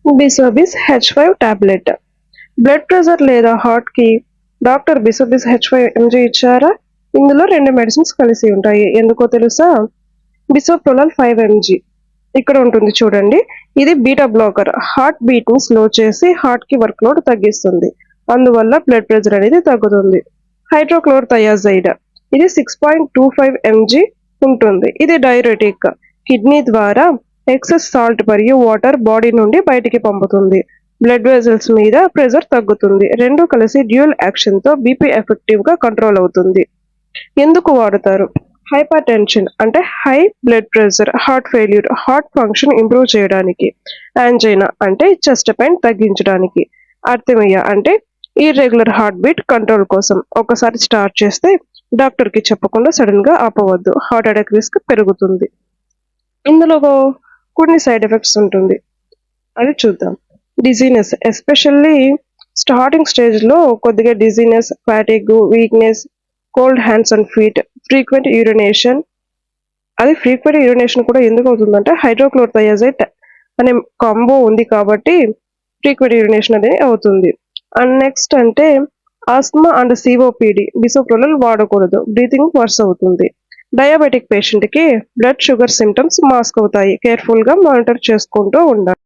బిసోబిస్ H5 tablet. Blood pressure లేదా హార్ట్కి doctor బిసోబిస్ H5 mg ఇచ్చారా? ఇందులో 2 మెడిసిన్స్ కలిసి ఉంటాయి. ఎందుకో తెలుసా? బిసోప్రొలాల్ 5 mg ఇక్కడ ఉంటుంది చూడండి. ఇది బీటా బ్లాకర్. హార్ట్ బీట్ ని స్లో చేసి హార్ట్ కి వర్క్ లోడ్ తగ్గిస్తుంది. అందువల్ల బ్లడ్ ప్రెషర్ అనేది తగ్గుతుంది. హైడ్రోక్లోరోథయాజైడ్ ఇది 6.25 mg ఉంటుంది. ఇది డైరెటిక్. కిడ్నీ ద్వారా ఎక్సెస్ సాల్ట్ మరియు వాటర్ బాడీ నుండి బయటికి పంపుతుంది. బ్లడ్ వెజల్స్ మీద ప్రెషర్ తగ్గుతుంది. రెండు కలిసి డ్యూయల్ యాక్షన్ తో బీపీ ఎఫెక్టివ్ గా కంట్రోల్ అవుతుంది. ఎందుకు వాడతారు? హైపర్ టెన్షన్ అంటే high blood pressure, heart failure heart function improve చేయడానికి, యాంజైనా అంటే చెస్ట్ పెయిన్ తగ్గించడానికి, ఆర్థెమియా అంటే ఇర్రెగ్యులర్ హార్ట్ బీట్ కంట్రోల్ కోసం. ఒకసారి స్టార్ట్ చేస్తే డాక్టర్ కి చెప్పకుండా సడన్ గా ఆపవద్దు. హార్ట్ అటాక్ రిస్క్ పెరుగుతుంది. ఇందులో కొన్ని సైడ్ ఎఫెక్ట్స్ ఉంటుంది, అది చూద్దాం. డిజీనెస్ ఎస్పెషల్లీ స్టార్టింగ్ స్టేజ్ లో కొద్దిగా dizziness, fatigue, weakness, cold hands and feet, frequent urination. అది ఫ్రీక్వెంట్ యూరినేషన్ కూడా ఎందుకు అవుతుందంటే హైడ్రోక్లోరోథయాజైడ్ అనే కాంబో ఉంది కాబట్టి ఫ్రీక్వెంట్ యూరినేషన్ అనేది అవుతుంది. అండ్ నెక్స్ట్ అంటే ఆస్మా అండ్ సిఓపిడి బిసోప్రొలాల్ వాడకూడదు, బ్రీతింగ్ వర్స్ అవుతుంది. డయాబెటిక్ పేషెంట్ కి బ్లడ్ షుగర్ సిమ్టమ్స్ మాస్క్ అవుతాయి. కేర్ఫుల్ గా మానిటర్ చేసుకుంటూ ఉండాలి.